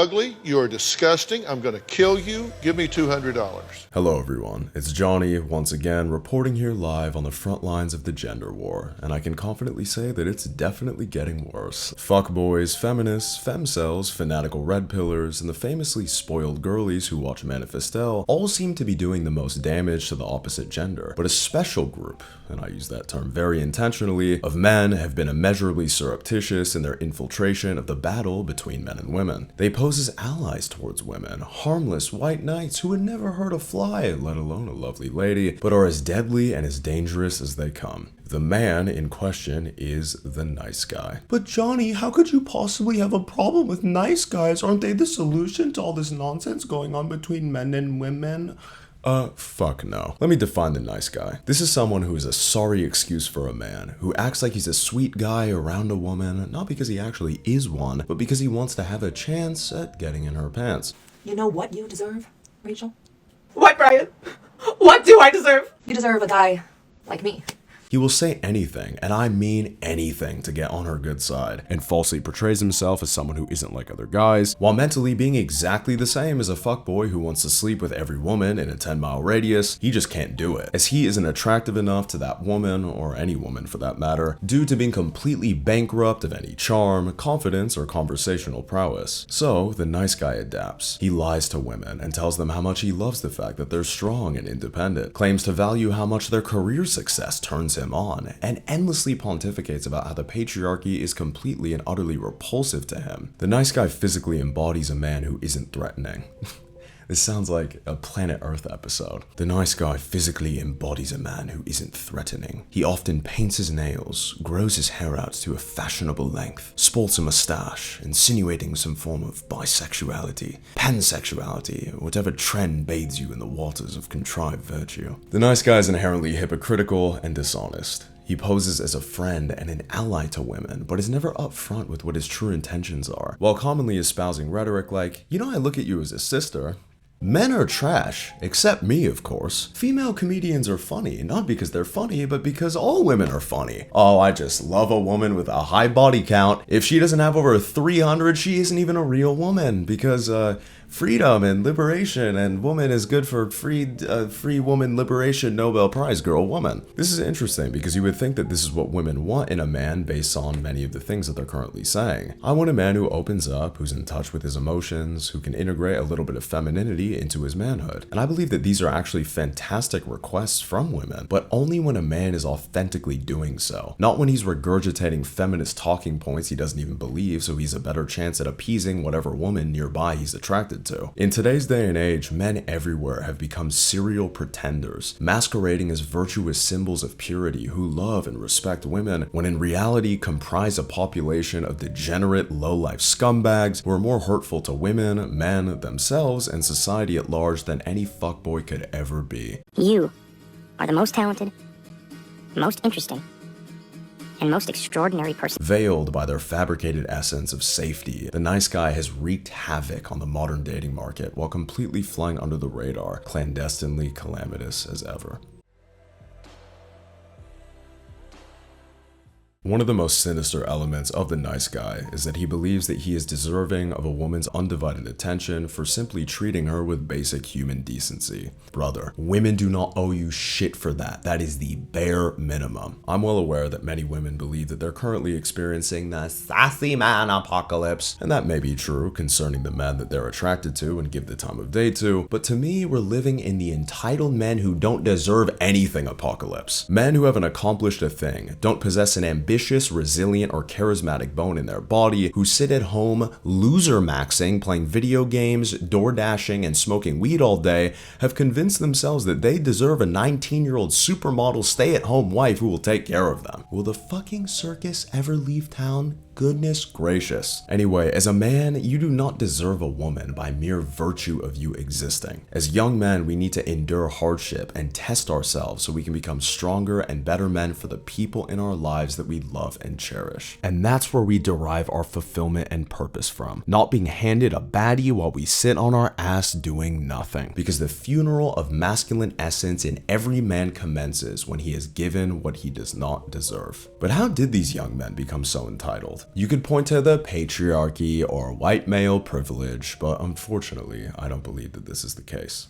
ugly. You are disgusting. I'm going to kill you. Give me $200. Hello everyone, it's Johnny once again reporting here live on the front lines of the gender war, and I can confidently say that it's definitely getting worse. Fuckboys, feminists, femcels, fanatical redpillers, and the famously spoiled girlies who watch Manifestel all seem to be doing the most damage to the opposite gender, but a special group, and I use that term very intentionally, of men have been immeasurably surreptitious in their infiltration of the battle between men and women. They pose as allies towards women, harmless white knights who would never hurt a fly, let alone a lovely lady, but are as deadly and as dangerous as they come. The man in question is the nice guy. But Johnny, how could you possibly have a problem with nice guys? Aren't they the solution to all this nonsense going on between men and women? Fuck no. Let me define the nice guy. This is someone who is a sorry excuse for a man, who acts like he's a sweet guy around a woman, not because he actually is one, but because he wants to have a chance at getting in her pants. You know what you deserve, Rachel? What, Brian? What do I deserve? You deserve a guy like me. He will say anything, and I mean anything, to get on her good side, and falsely portrays himself as someone who isn't like other guys, while mentally being exactly the same as a fuckboy who wants to sleep with every woman in a 10-mile radius. He just can't do it, as he isn't attractive enough to that woman, or any woman for that matter, due to being completely bankrupt of any charm, confidence, or conversational prowess. So, the nice guy adapts. He lies to women and tells them how much he loves the fact that they're strong and independent, claims to value how much their career success turns him on, and endlessly pontificates about how the patriarchy is completely and utterly repulsive to him. The nice guy physically embodies a man who isn't threatening. This sounds like a Planet Earth episode. The nice guy physically embodies a man who isn't threatening. He often paints his nails, grows his hair out to a fashionable length, sports a mustache, insinuating some form of bisexuality, pansexuality, or whatever trend bathes you in the waters of contrived virtue. The nice guy is inherently hypocritical and dishonest. He poses as a friend and an ally to women, but is never upfront with what his true intentions are, while commonly espousing rhetoric like, you know, I look at you as a sister. Men are trash, except me, of course. Female comedians are funny, not because they're funny, but because all women are funny. Oh, I just love a woman with a high body count. If she doesn't have over 300, she isn't even a real woman, because, freedom and liberation, and woman is good for free woman liberation Nobel Prize girl woman. This is interesting because you would think that this is what women want in a man based on many of the things that they're currently saying. I want a man who opens up, who's in touch with his emotions, who can integrate a little bit of femininity into his manhood. And I believe that these are actually fantastic requests from women, but only when a man is authentically doing so. Not when he's regurgitating feminist talking points he doesn't even believe, so he's a better chance at appeasing whatever woman nearby he's attracted to. In today's day and age, men everywhere have become serial pretenders, masquerading as virtuous symbols of purity who love and respect women, when in reality comprise a population of degenerate, low-life scumbags who are more hurtful to women, men, themselves, and society at large than any fuckboy could ever be. You are the most talented, most interesting, and most extraordinary person. Veiled by their fabricated essence of safety, the nice guy has wreaked havoc on the modern dating market while completely flying under the radar, clandestinely calamitous as ever. One of the most sinister elements of the nice guy is that he believes that he is deserving of a woman's undivided attention for simply treating her with basic human decency. Brother, women do not owe you shit for that. That is the bare minimum. I'm well aware that many women believe that they're currently experiencing the sassy man apocalypse, and that may be true concerning the men that they're attracted to and give the time of day to, but to me, we're living in the entitled men who don't deserve anything apocalypse. Men who haven't accomplished a thing, don't possess an ambitious, resilient, or charismatic bone in their body, who sit at home loser-maxing, playing video games, door dashing, and smoking weed all day, have convinced themselves that they deserve a 19-year-old supermodel stay-at-home wife who will take care of them. Will the fucking circus ever leave town? Goodness gracious. Anyway, as a man, you do not deserve a woman by mere virtue of you existing. As young men, we need to endure hardship and test ourselves so we can become stronger and better men for the people in our lives that we love and cherish. And that's where we derive our fulfillment and purpose from. Not being handed a baddie while we sit on our ass doing nothing. Because the funeral of masculine essence in every man commences when he is given what he does not deserve. But how did these young men become so entitled? world. You could point to the patriarchy or white male privilege, but unfortunately, I don't believe that this is the case.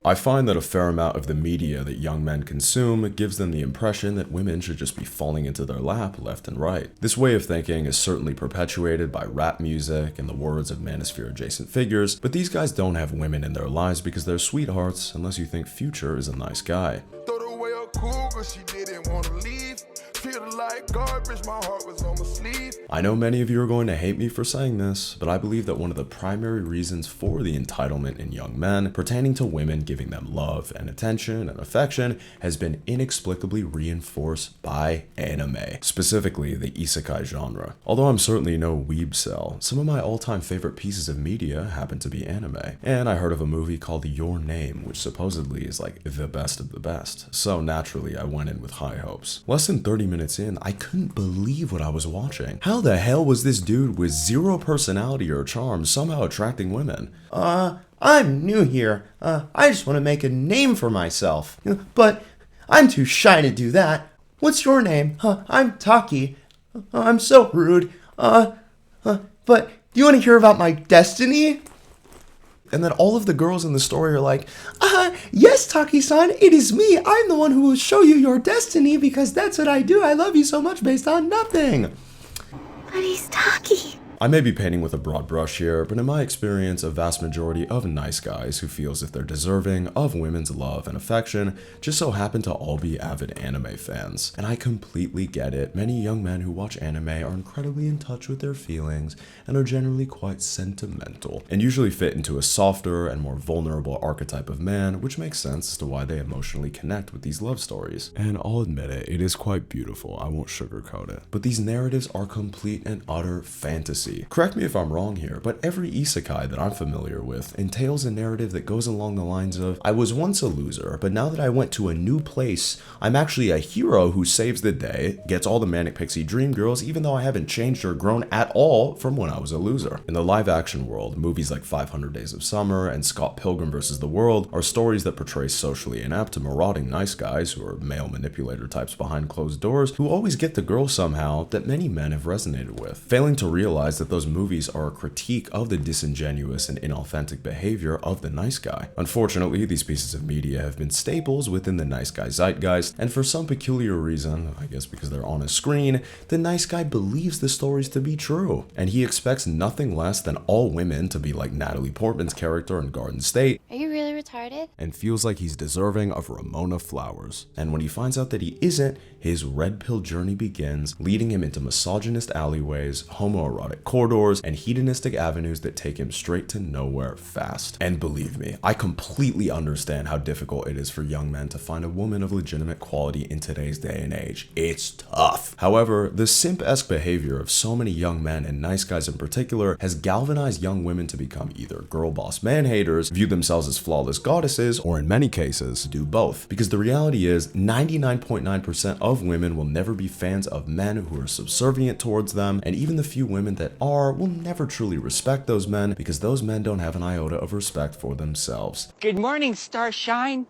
I find that a fair amount of the media that young men consume gives them the impression that women should just be falling into their lap left and right. This way of thinking is certainly perpetuated by rap music and the words of manosphere adjacent figures, but these guys don't have women in their lives because they're sweethearts unless you think Future is a nice guy. Throw away a cougar, she didn't want to leave. Feel like garbage, my heart was on my sleeve. I know many of you are going to hate me for saying this, but I believe that one of the primary reasons for the entitlement in young men pertaining to women giving them love and attention and affection has been inexplicably reinforced by anime, specifically the isekai genre. Although I'm certainly no weebcel, some of my all-time favorite pieces of media happen to be anime, and I heard of a movie called Your Name, which supposedly is like the best of the best, so naturally I went in with high hopes. Less than 30 minutes in, I couldn't believe what I was watching. How the hell was this dude with zero personality or charm somehow attracting women? I'm new here. I just want to make a name for myself. But I'm too shy to do that. What's your name? I'm Taki. I'm so rude. But do you want to hear about my destiny? And then all of the girls in the story are like, Yes, Taki-san, it is me. I'm the one who will show you your destiny because that's what I do. I love you so much based on nothing. But he's Taki. I may be painting with a broad brush here, but in my experience, a vast majority of nice guys who feel as if they're deserving of women's love and affection just so happen to all be avid anime fans. And I completely get it. Many young men who watch anime are incredibly in touch with their feelings and are generally quite sentimental, and usually fit into a softer and more vulnerable archetype of man, which makes sense as to why they emotionally connect with these love stories. And I'll admit it, it is quite beautiful, I won't sugarcoat it. But these narratives are complete and utter fantasy. Correct me if I'm wrong here, but every isekai that I'm familiar with entails a narrative that goes along the lines of, I was once a loser, but now that I went to a new place, I'm actually a hero who saves the day, gets all the manic pixie dream girls, even though I haven't changed or grown at all from when I was a loser. In the live action world, movies like 500 Days of Summer and Scott Pilgrim vs. the World are stories that portray socially inept, marauding nice guys who are male manipulator types behind closed doors who always get the girl somehow that many men have resonated with, failing to realize that those movies are a critique of the disingenuous and inauthentic behavior of the nice guy. Unfortunately, these pieces of media have been staples within the nice guy zeitgeist, and for some peculiar reason, I guess because they're on a screen, the nice guy believes the stories to be true, and he expects nothing less than all women to be like Natalie Portman's character in Garden State. Are you really retarded? And feels like he's deserving of Ramona Flowers. And when he finds out that he isn't, his red pill journey begins, leading him into misogynist alleyways, homoerotic corridors, and hedonistic avenues that take him straight to nowhere fast. And believe me, I completely understand how difficult it is for young men to find a woman of legitimate quality in today's day and age. It's tough. However, the simp-esque behavior of so many young men, and nice guys in particular, has galvanized young women to become either girl boss man haters, view themselves as flawless goddesses, or in many cases, do both. Because the reality is, 99.9% of women will never be fans of men who are subservient towards them, and even the few women that are will never truly respect those men because those men don't have an iota of respect for themselves. Good morning, Starshine.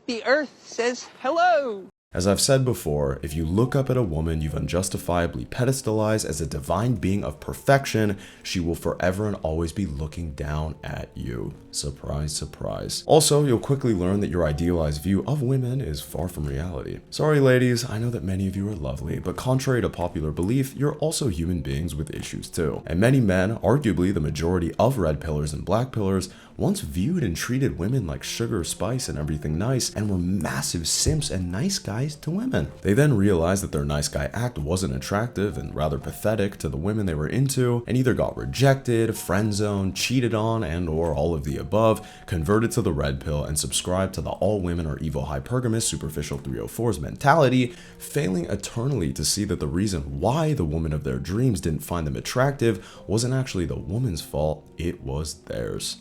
The Earth says hello. As I've said before, if you look up at a woman you've unjustifiably pedestalized as a divine being of perfection, she will forever and always be looking down at you. Surprise, surprise. Also, you'll quickly learn that your idealized view of women is far from reality. Sorry ladies, I know that many of you are lovely, but contrary to popular belief, you're also human beings with issues too. And many men, arguably the majority of red pillers and black pillers, once viewed and treated women like sugar, spice, and everything nice, and were massive simps and nice guys to women. They then realized that their nice guy act wasn't attractive and rather pathetic to the women they were into, and either got rejected, friend-zoned, cheated on, and or all of the above, converted to the red pill, and subscribed to the all women are evil hypergamous superficial 304's mentality, failing eternally to see that the reason why the woman of their dreams didn't find them attractive wasn't actually the woman's fault, it was theirs.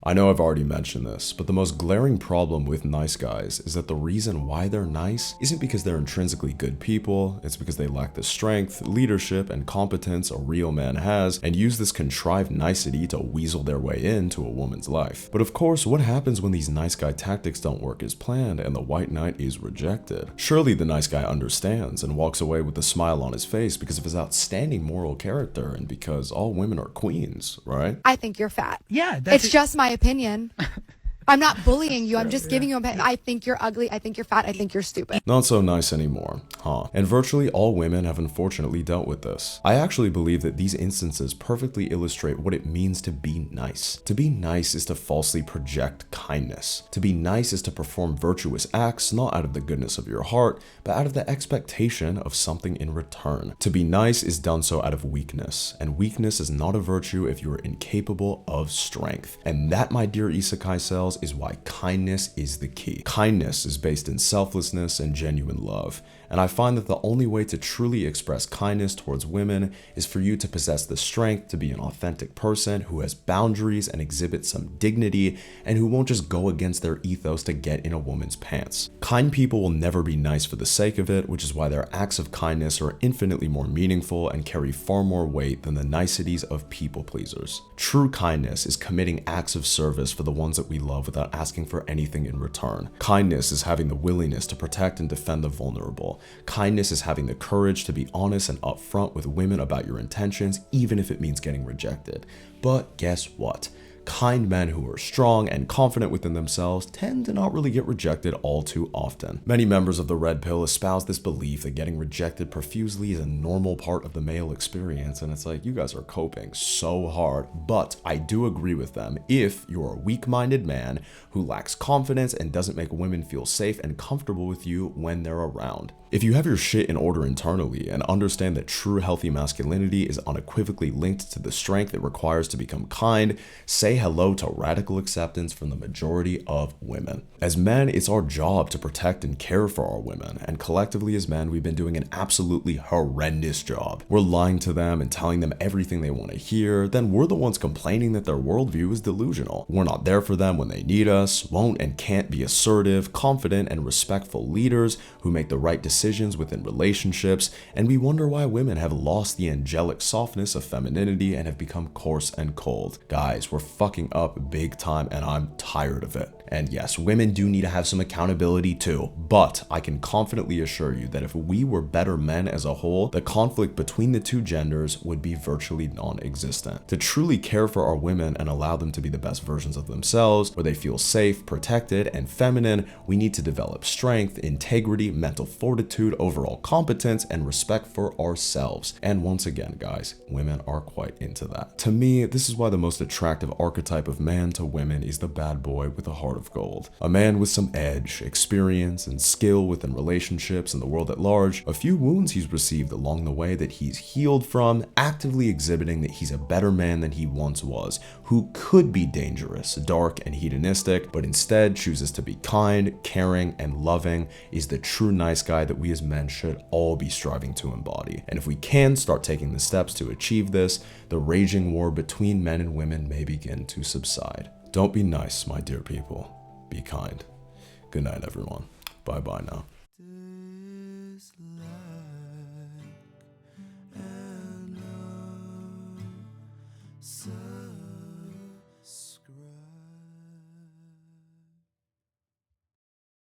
I know I've already mentioned this, but the most glaring problem with nice guys is that the reason why they're nice isn't because they're intrinsically good people, it's because they lack the strength, leadership, and competence a real man has, and use this contrived nicety to weasel their way into a woman's life. But of course, what happens when these nice guy tactics don't work as planned and the white knight is rejected? Surely the nice guy understands and walks away with a smile on his face because of his outstanding moral character and because all women are queens, right? I think you're fat. Yeah, It's just my opinion. I'm not bullying you. I'm just giving you a I think you're ugly. I think you're fat. I think you're stupid. Not so nice anymore, huh? And virtually all women have unfortunately dealt with this. I actually believe that these instances perfectly illustrate what it means to be nice. To be nice is to falsely project kindness. To be nice is to perform virtuous acts not out of the goodness of your heart, but out of the expectation of something in return. To be nice is done so out of weakness, and weakness is not a virtue if you are incapable of strength. And that, my dear isekai cells, is why kindness is the key. Kindness is based in selflessness and genuine love. And I find that the only way to truly express kindness towards women is for you to possess the strength to be an authentic person who has boundaries and exhibits some dignity and who won't just go against their ethos to get in a woman's pants. Kind people will never be nice for the sake of it, which is why their acts of kindness are infinitely more meaningful and carry far more weight than the niceties of people pleasers. True kindness is committing acts of service for the ones that we love without asking for anything in return. Kindness is having the willingness to protect and defend the vulnerable. Kindness is having the courage to be honest and upfront with women about your intentions, even if it means getting rejected. But guess what? Kind men who are strong and confident within themselves tend to not really get rejected all too often. Many members of the red pill espouse this belief that getting rejected profusely is a normal part of the male experience, and it's like, you guys are coping so hard. But I do agree with them if you're a weak-minded man who lacks confidence and doesn't make women feel safe and comfortable with you when they're around. If you have your shit in order internally and understand that true healthy masculinity is unequivocally linked to the strength it requires to become kind, say hello to radical acceptance from the majority of women. As men, it's our job to protect and care for our women, and collectively as men, we've been doing an absolutely horrendous job. We're lying to them and telling them everything they want to hear, then we're the ones complaining that their worldview is delusional. We're not there for them when they need us, won't and can't be assertive, confident, and respectful leaders who make the right decisions within relationships, and we wonder why women have lost the angelic softness of femininity and have become coarse and cold. Guys, we're fucking up big time, and I'm tired of it. And yes, women do need to have some accountability too, but I can confidently assure you that if we were better men as a whole, the conflict between the two genders would be virtually non-existent. To truly care for our women and allow them to be the best versions of themselves, where they feel safe, protected, and feminine, we need to develop strength, integrity, mental fortitude, overall competence, and respect for ourselves. And once again, guys, women are quite into that. To me, this is why the most attractive archetype of man to women is the bad boy with a heart of gold. A man with some edge, experience, and skill within relationships and the world at large, a few wounds he's received along the way that he's healed from, actively exhibiting that he's a better man than he once was, who could be dangerous, dark, and hedonistic, but instead chooses to be kind, caring, and loving, is the true nice guy that we as men should all be striving to embody. And if we can start taking the steps to achieve this, the raging war between men and women may begin to subside. Don't be nice, my dear people. Be kind. Good night, everyone. Bye-bye now. So